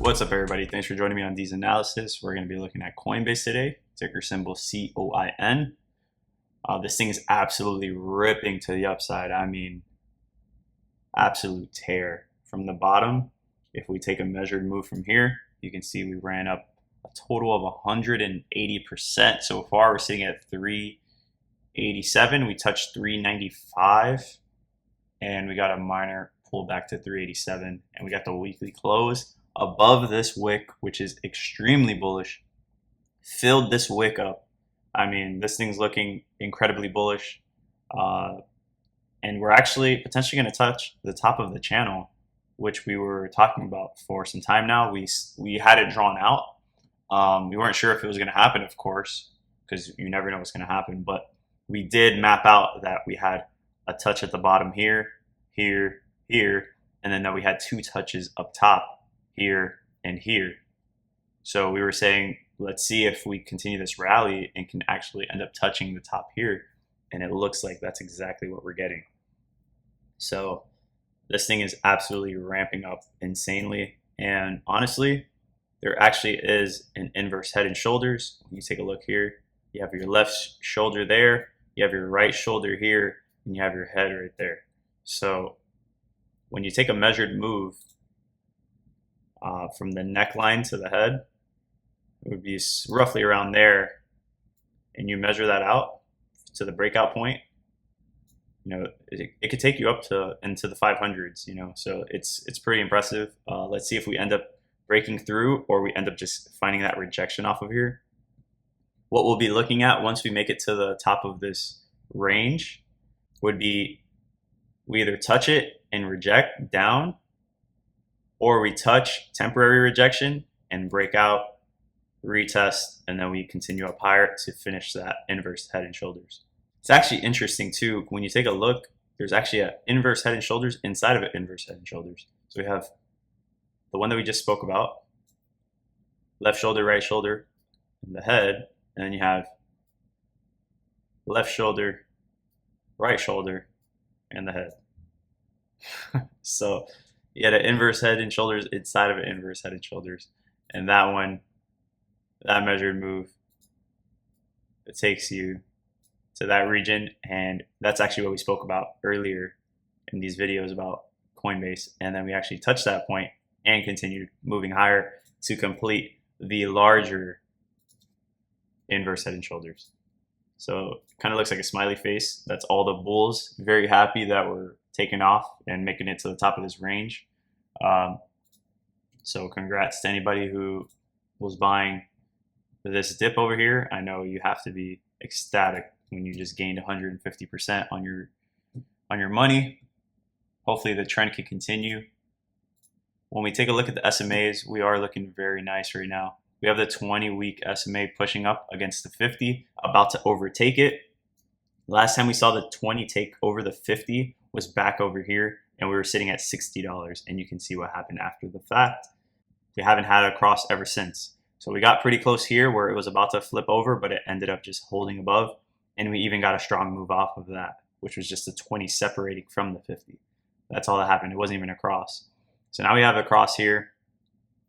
What's up, everybody? Thanks for joining me on D's Analysis. We're going to be looking at Coinbase today, ticker symbol COIN. This thing is absolutely ripping to the upside. I mean, absolute tear. From the bottom, if we take a measured move from here, you can see we ran up a total of 180% so far. We're sitting at 387. We touched 395, and we got a minor pull back to 387, and we got the weekly close above this wick, which is extremely bullish. Filled this wick up. I mean, this thing's looking incredibly bullish, and we're actually potentially going to touch the top of the channel, which we were talking about for some time now. We had it drawn out. We weren't sure if it was going to happen, of course, because you never know what's going to happen, but we did map out that we had a touch at the bottom here, here, here, and then that we had two touches up top here and here. So we were saying, let's see if we continue this rally and can actually end up touching the top here. And it looks like that's exactly what we're getting. So this thing is absolutely ramping up insanely. And honestly, there actually is an inverse head and shoulders. When you take a look here, you have your left shoulder there, you have your right shoulder here, and you have your head right there. So when you take a measured move from the neckline to the head, it would be roughly around there, and you measure that out to the breakout point, you know, it could take you up to into the 500s, you know, so it's pretty impressive. Let's see if we end up breaking through or we end up just finding that rejection off of here. What we'll be looking at once we make it to the top of this range would be we either touch it and reject down, or we touch temporary rejection and break out, retest, and then we continue up higher to finish that inverse head and shoulders. It's actually interesting too, when you take a look, there's actually an inverse head and shoulders inside of an inverse head and shoulders. So we have the one that we just spoke about, left shoulder, right shoulder, and the head, and then you have left shoulder, right shoulder, and the head. So you had an inverse head and shoulders inside of an inverse head and shoulders. And that one, that measured move, it takes you to that region. And that's actually what we spoke about earlier in these videos about Coinbase. And then we actually touched that point and continued moving higher to complete the larger inverse head and shoulders. So it kind of looks like a smiley face. That's all the bulls very happy that we're taking off and making it to the top of this range. So congrats to anybody who was buying this dip over here. I know you have to be ecstatic when you just gained 150% on your money. Hopefully the trend can continue. When we take a look at the SMAs, we are looking very nice right now. We have the 20-week SMA pushing up against the 50, about to overtake it. Last time we saw the 20 take over the 50 was back over here, and we were sitting at $60, and you can see what happened after the fact. We haven't had a cross ever since. So we got pretty close here where it was about to flip over, but it ended up just holding above, and we even got a strong move off of that, which was just the 20 separating from the 50. That's all that happened. It wasn't even a cross. So now we have a cross here.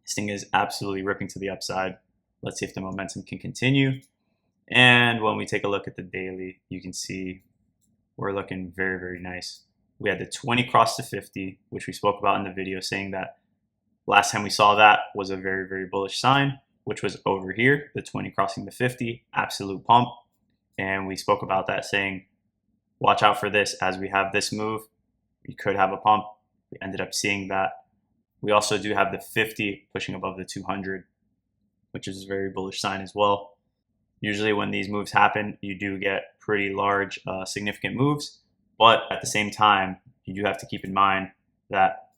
This thing is absolutely ripping to the upside. Let's see if the momentum can continue. And when we take a look at the daily, you can see we're looking very, very nice. We had the 20 cross to 50, which we spoke about in the video, saying that last time we saw that was a very, very bullish sign, which was over here, the 20 crossing the 50, absolute pump. And we spoke about that, saying, watch out for this. As we have this move, we could have a pump. We ended up seeing that. We also do have the 50 pushing above the 200, which is a very bullish sign as well. Usually when these moves happen, you do get pretty large, significant moves. But at the same time, you do have to keep in mind that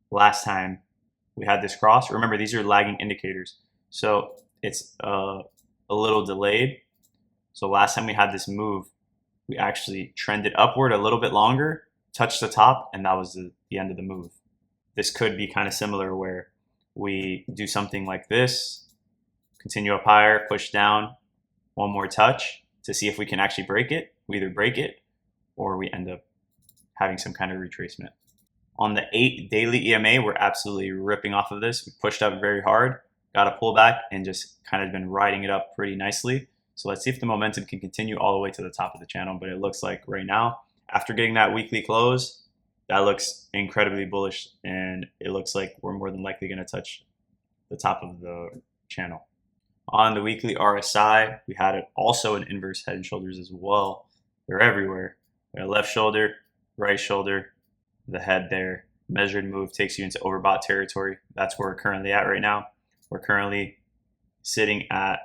last time we had this cross, remember these are lagging indicators. So it's a little delayed. So last time we had this move, we actually trended upward a little bit longer, touched the top, and that was the end of the move. This could be kind of similar where we do something like this, continue up higher, push down, one more touch to see if we can actually break it. We either break it or we end up having some kind of retracement. On the 8 daily EMA, we're absolutely ripping off of this. We pushed up very hard, got a pullback, and just kind of been riding it up pretty nicely. So let's see if the momentum can continue all the way to the top of the channel. But it looks like right now, after getting that weekly close, that looks incredibly bullish, and it looks like we're more than likely going to touch the top of the channel. On the weekly RSI, we had it also an inverse head and shoulders as well. They're everywhere. Our left shoulder, right shoulder, the head there. Measured move takes you into overbought territory. That's where we're currently at right now. We're currently sitting at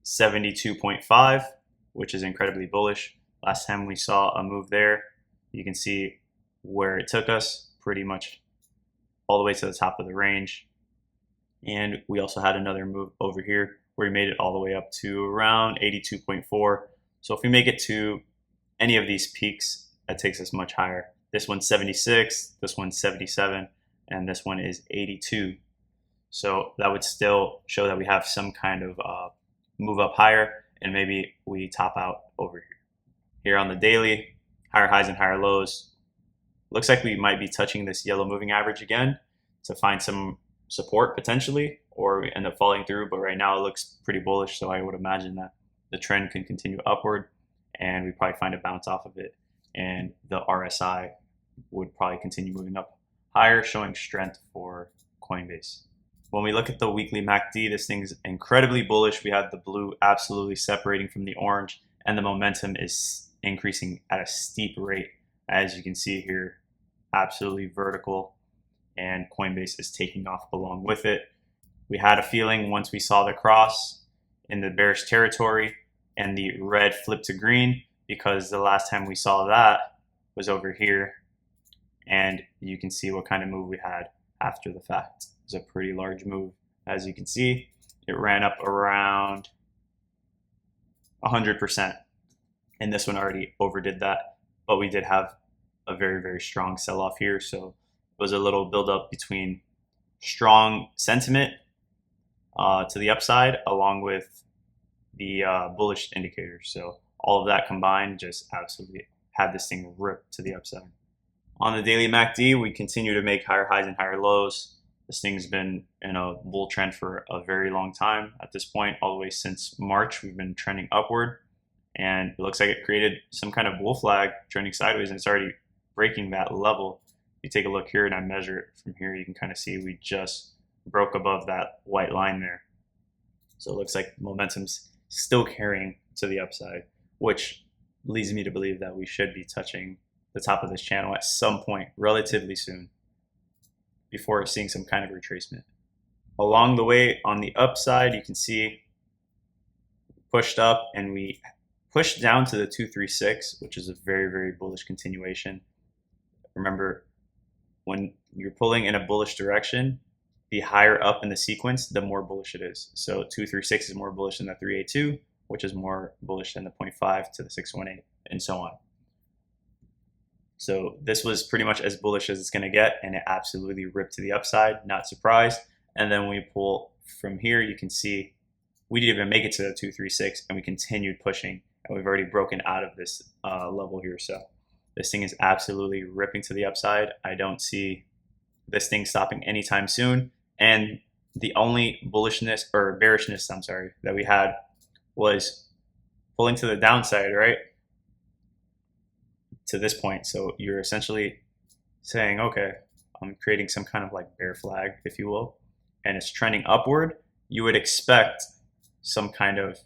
72.5, which is incredibly bullish. Last time we saw a move there, you can see where it took us, pretty much all the way to the top of the range. And we also had another move over here where we made it all the way up to around 82.4. So if we make it to any of these peaks, that takes us much higher. This one's 76, this one's 77, and this one is 82. So that would still show that we have some kind of move up higher, and maybe we top out over here. Here on the daily, higher highs and higher lows. Looks like we might be touching this yellow moving average again to find some support potentially, or we end up falling through. But right now it looks pretty bullish, so I would imagine that the trend can continue upward, and we probably find a bounce off of it, and the RSI would probably continue moving up higher, showing strength for Coinbase. When we look at the weekly MACD, this thing's incredibly bullish. We have the blue absolutely separating from the orange, and the momentum is increasing at a steep rate. As you can see here, absolutely vertical, and Coinbase is taking off along with it. We had a feeling once we saw the cross in the bearish territory and the red flip to green, because the last time we saw that was over here, and you can see what kind of move we had after the fact. It was a pretty large move. As you can see, it ran up around 100%, and this one already overdid that, but we did have a very, very strong sell-off here. So it was a little build-up between strong sentiment to the upside along with the bullish indicators. So all of that combined just absolutely had this thing rip to the upside. On the daily MACD, we continue to make higher highs and higher lows. This thing's been in a bull trend for a very long time. At this point, all the way since March, we've been trending upward, and it looks like it created some kind of bull flag trending sideways, and it's already breaking that level. If you take a look here and I measure it from here, you can kind of see we just broke above that white line there. So it looks like momentum's still carrying to the upside, which leads me to believe that we should be touching the top of this channel at some point relatively soon before seeing some kind of retracement. Along the way on the upside, you can see pushed up and we pushed down to the 236, which is a very, very bullish continuation. Remember, when you're pulling in a bullish direction, the higher up in the sequence, the more bullish it is. So 236 is more bullish than the 382, which is more bullish than the 0.5 to the 618, and so on. So this was pretty much as bullish as it's going to get, and it absolutely ripped to the upside, not surprised. And then when we pull from here, you can see we didn't even make it to the 236, and we continued pushing, and we've already broken out of this level here. So this thing is absolutely ripping to the upside. I don't see this thing stopping anytime soon. And the only bullishness or bearishness, that we had was pulling to the downside, right? To this point. So you're essentially saying, okay, I'm creating some kind of like bear flag, if you will, and it's trending upward. You would expect some kind of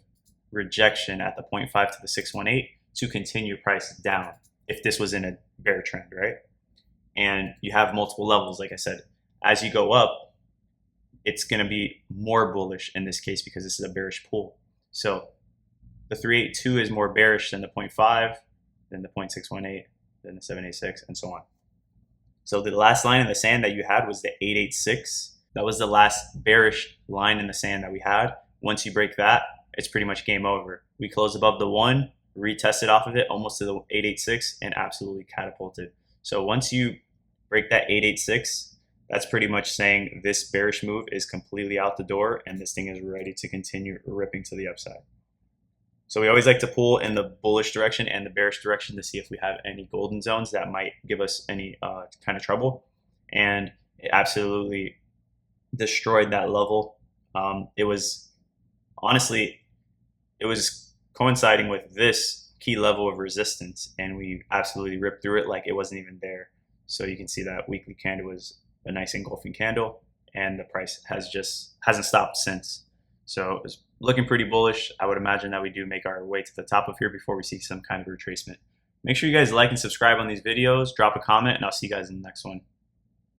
rejection at the 0.5 to the 618 to continue price down if this was in a bear trend, right? And you have multiple levels, like I said. As you go up, it's going to be more bullish in this case because this is a bearish pull. So the 382 is more bearish than the 0.5, then the 0.618, then the 786, and so on. So the last line in the sand that you had was the 886. That was the last bearish line in the sand that we had. Once you break that, it's pretty much game over. We closed above the 1, retested off of it almost to the 886, and absolutely catapulted. So once you break that 886, that's pretty much saying this bearish move is completely out the door, and this thing is ready to continue ripping to the upside. So we always like to pull in the bullish direction and the bearish direction to see if we have any golden zones that might give us any kind of trouble. and it absolutely destroyed that level. It was honestly, it was coinciding with this key level of resistance, and we absolutely ripped through it like it wasn't even there. So you can see that weekly candle was a nice engulfing candle, and the price hasn't stopped since. So it's looking pretty bullish. I would imagine that we do make our way to the top of here before we see some kind of retracement. Make sure you guys like and subscribe on these videos, drop a comment, and I'll see you guys in the next one.